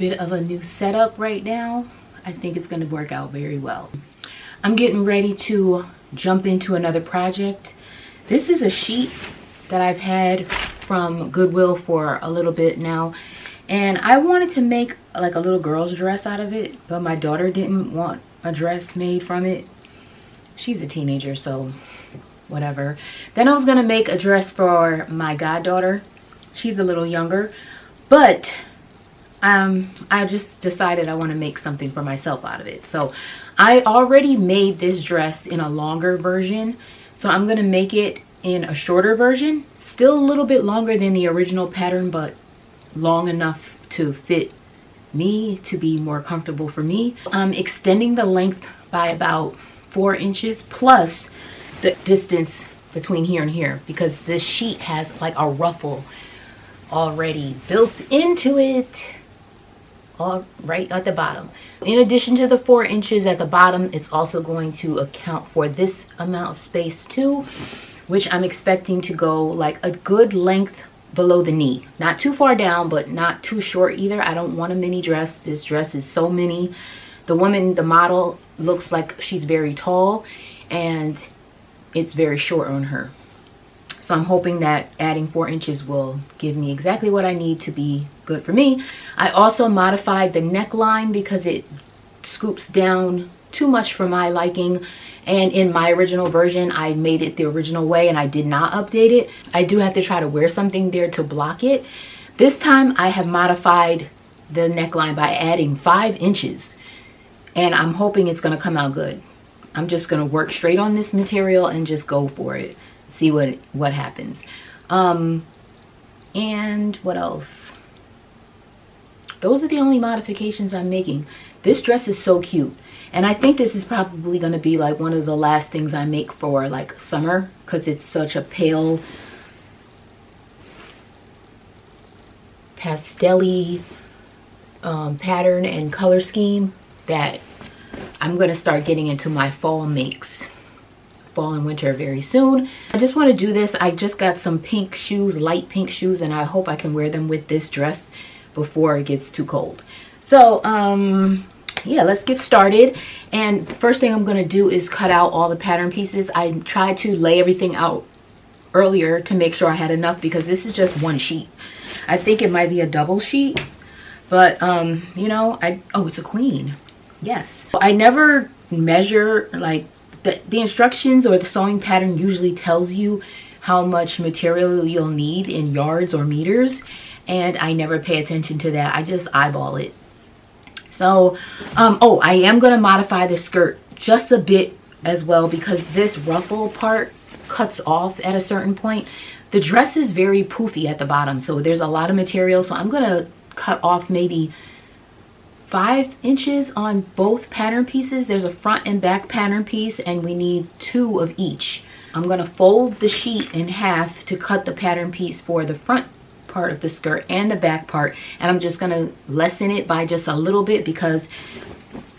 bit of a new setup right now. I think it's going to work out very well. I'm getting ready to jump into another project. This is a sheet that I've had from Goodwill for a little bit now, and I wanted to make like a little girl's dress out of it, but my daughter didn't want a dress made from it. She's a teenager, so whatever. Then I was gonna make a dress for my goddaughter. She's a little younger, but I just decided I want to make something for myself out of it. So I already made this dress in a longer version, so I'm gonna make it in a shorter version, still a little bit longer than the original pattern, but long enough to fit me, to be more comfortable for me. I'm extending the length by about 4 inches plus the distance between here and here, because this sheet has like a ruffle already built into it, all right at the bottom. In addition to the 4 inches at the bottom, it's also going to account for this amount of space too, which I'm expecting to go like a good length below the knee. Not too far down, but not too short either. I don't want a mini dress. This dress is so mini. The woman, the model, looks like she's very tall and it's very short on her. So I'm hoping that adding 4 inches will give me exactly what I need to be good for me. I also modified the neckline because it scoops down too much for my liking. And in my original version, I made it the original way and I did not update it. I do have to try to wear something there to block it. This time I have modified the neckline by adding 5 inches. And I'm hoping it's gonna come out good. I'm just gonna work straight on this material and just go for it. See what happens. And what else? Those are the only modifications I'm making. This dress is so cute, and I think this is probably going to be like one of the last things I make for like summer, because it's such a pale pastel-y pattern and color scheme that I'm going to start getting into my fall makes, fall and winter, very soon. I just want to do this. I just got some pink shoes, light pink shoes, and I hope I can wear them with this dress before it gets too cold. So yeah, let's get started. And first thing I'm going to do is cut out all the pattern pieces. I tried to lay everything out earlier to make sure I had enough, because this is just one sheet. I think it might be a double sheet, but you know, oh, it's a queen. Yes, I never measure, like the instructions or the sewing pattern usually tells you how much material you'll need in yards or meters, and I never pay attention to that. I just eyeball it. So oh, I am going to modify the skirt just a bit as well, because this ruffle part cuts off at a certain point. The dress is very poofy at the bottom, so there's a lot of material, so I'm going to cut off maybe 5 inches on both pattern pieces. There's a front and back pattern piece, and we need 2 of each. I'm going to fold the sheet in half to cut the pattern piece for the front part of the skirt and the back part, and I'm just going to lessen it by just a little bit because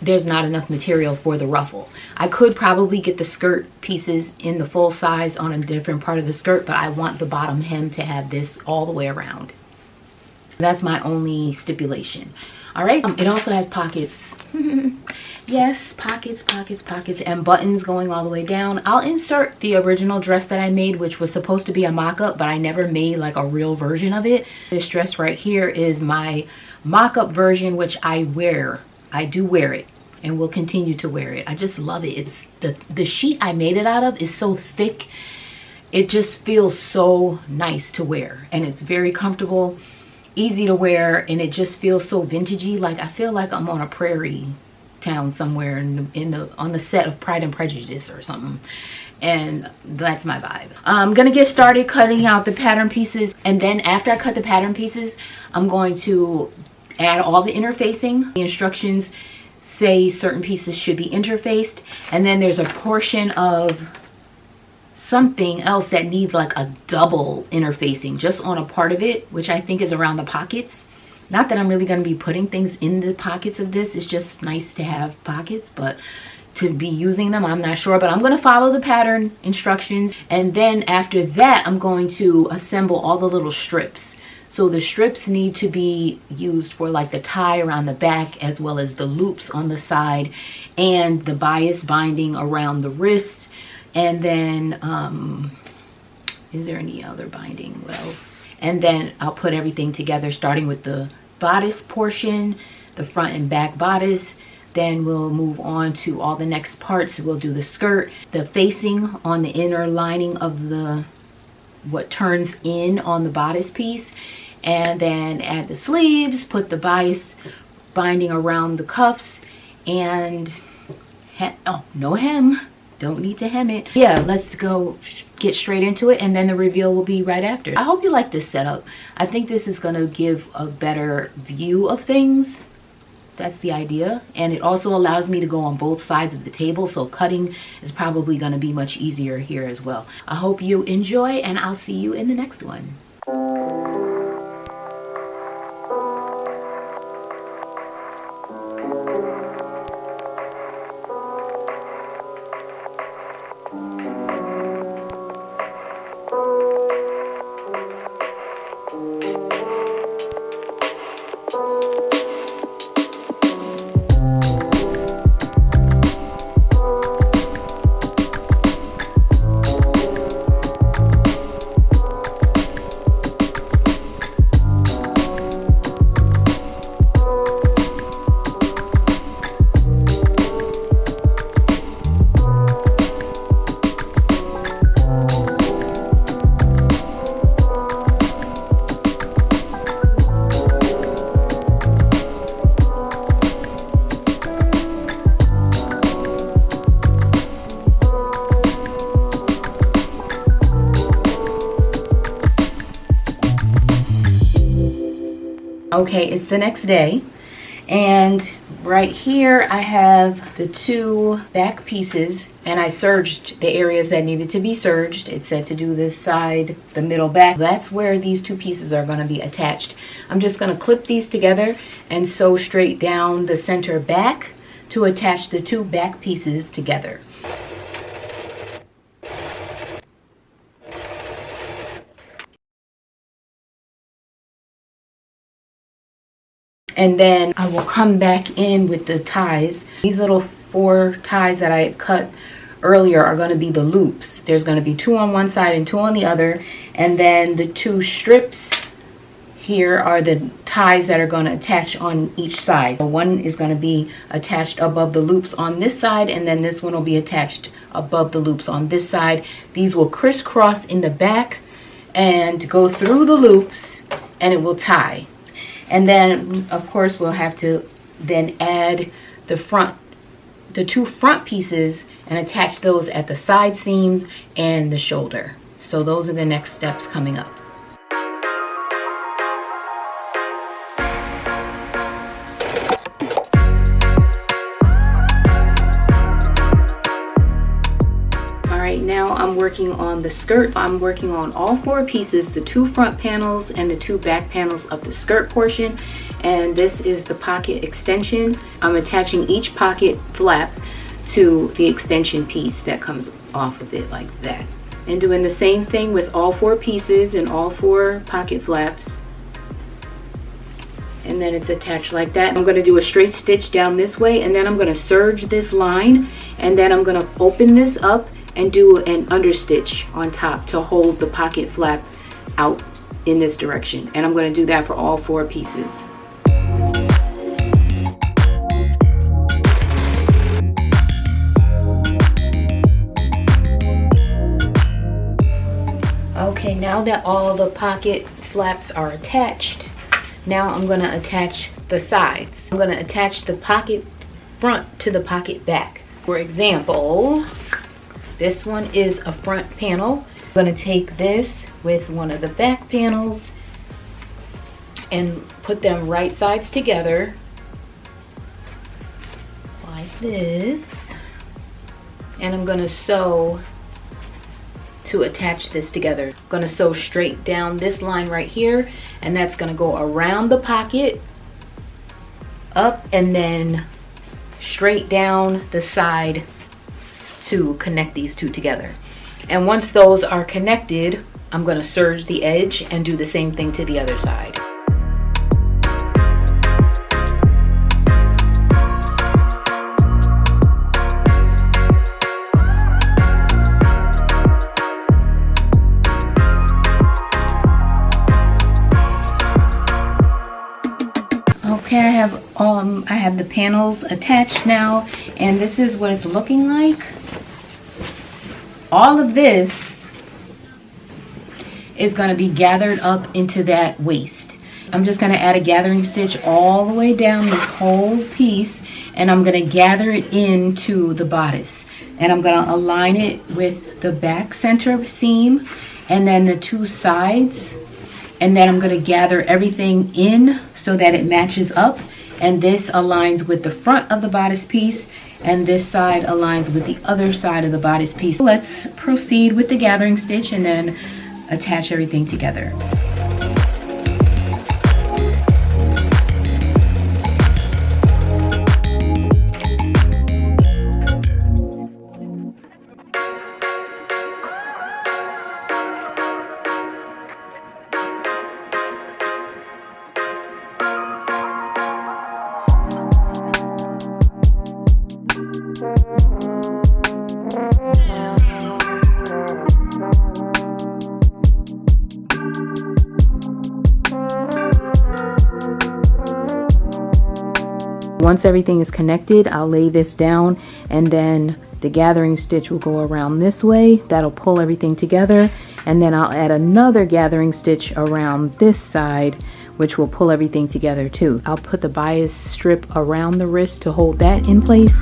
there's not enough material for the ruffle. I could probably get the skirt pieces in the full size on a different part of the skirt, but I want the bottom hem to have this all the way around. That's my only stipulation. All right, it also has pockets. Yes, pockets, pockets, pockets, and buttons going all the way down. I'll insert the original dress that I made, which was supposed to be a mock-up, but I never made like a real version of it. This dress right here is my mock-up version, which I wear. I do wear it and will continue to wear it. I just love it. It's the sheet I made it out of is so thick. It just feels so nice to wear, and it's very comfortable, easy to wear, and it just feels so vintagey. Like I feel like I'm on a prairie town somewhere on the set of Pride and Prejudice or something, and that's my vibe. I'm gonna get started cutting out the pattern pieces, and then after I cut the pattern pieces, I'm going to add all the interfacing. The instructions say certain pieces should be interfaced, and then there's a portion of something else that needs like a double interfacing just on a part of it, which I think is around the pockets. Not that I'm really going to be putting things in the pockets of this. It's just nice to have pockets, but to be using them, I'm not sure. But I'm going to follow the pattern instructions, and then after that I'm going to assemble all the little strips. So the strips need to be used for like the tie around the back, as well as the loops on the side, and the bias binding around the wrists. And then is there any other binding? What else? And then I'll put everything together, starting with the bodice portion, the front and back bodice. Then we'll move on to all the next parts. We'll do the skirt, the facing on the inner lining of the what turns in on the bodice piece, and then add the sleeves, put the bias binding around the cuffs, and oh, no hem, don't need to hem it. Yeah, let's go get straight into it, and then the reveal will be right after. I hope you like this setup. I think this is gonna give a better view of things. That's the idea. And it also allows me to go on both sides of the table, so cutting is probably going to be much easier here as well. I hope you enjoy, and I'll see you in the next one. Okay, it's the next day, and right here I have the two back pieces, and I serged the areas that needed to be serged. It said to do this side, the middle, back. That's where these two pieces are going to be attached. I'm just going to clip these together and sew straight down the center back to attach the two back pieces together. And then I will come back in with the ties. These little 4 ties that I had cut earlier are going to be the loops. There's going to be 2 on one side and 2 on the other. And then the 2 strips here are the ties that are going to attach on each side. So one is going to be attached above the loops on this side, and then this one will be attached above the loops on this side. These will crisscross in the back and go through the loops, and it will tie. And then, of course, we'll have to then add the 2 front pieces and attach those at the side seam and the shoulder. So those are the next steps coming up. Now I'm working on the skirt. I'm working on all 4 pieces, the 2 front panels and the 2 back panels of the skirt portion. And this is the pocket extension. I'm attaching each pocket flap to the extension piece that comes off of it like that. And doing the same thing with all 4 pieces and all 4 pocket flaps. And then it's attached like that. I'm going to do a straight stitch down this way, and then I'm going to serge this line, and then I'm going to open this up and do an understitch on top to hold the pocket flap out in this direction. And I'm going to do that for all 4 pieces. Okay, now that all the pocket flaps are attached, now I'm going to attach the sides. I'm going to attach the pocket front to the pocket back. For example, this one is a front panel. I'm going to take this with one of the back panels and put them right sides together like this. And I'm going to sew to attach this together. I'm going to sew straight down this line right here, and that's going to go around the pocket, up, and then straight down the side to connect these two together. And once those are connected, I'm gonna serge the edge and do the same thing to the other side. Okay, I have the panels attached now, and this is what it's looking like. All of this is going to be gathered up into that waist. I'm just going to add a gathering stitch all the way down this whole piece, and I'm going to gather it into the bodice, and I'm going to align it with the back center seam and then the two sides, and then I'm going to gather everything in so that it matches up, and this aligns with the front of the bodice piece, and this side aligns with the other side of the bodice piece. Let's proceed with the gathering stitch and then attach everything together. Once everything is connected, I'll lay this down, and then the gathering stitch will go around this way. That'll pull everything together, and then I'll add another gathering stitch around this side, which will pull everything together too. I'll put the bias strip around the wrist to hold that in place.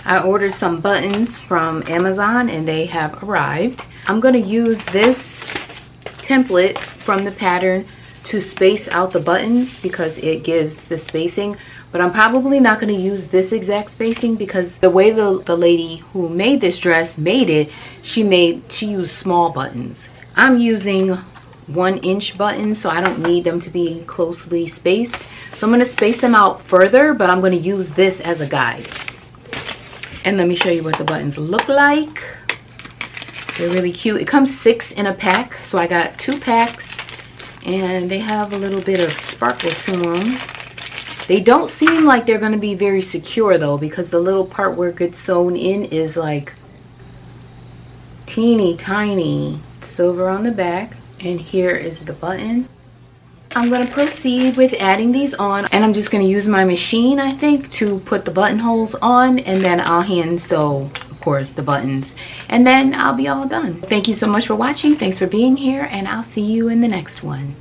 I ordered some buttons from Amazon and they have arrived. I'm going to use this template from the pattern to space out the buttons because it gives the spacing, but I'm probably not going to use this exact spacing because the way the lady who made this dress made it, she used small buttons. I'm using 1-inch buttons, so I don't need them to be closely spaced. So I'm going to space them out further, but I'm going to use this as a guide. And let me show you what the buttons look like. They're really cute. It comes 6 in a pack, so I got 2 packs, and they have a little bit of sparkle to them. They don't seem like they're going to be very secure though, because the little part where it gets sewn in is like teeny tiny. Silver on the back, and here is the button. I'm going to proceed with adding these on, and I'm just going to use my machine, I think, to put the buttonholes on, and then I'll hand sew, of course, the buttons, and then I'll be all done. Thank you so much for watching. Thanks for being here, and I'll see you in the next one.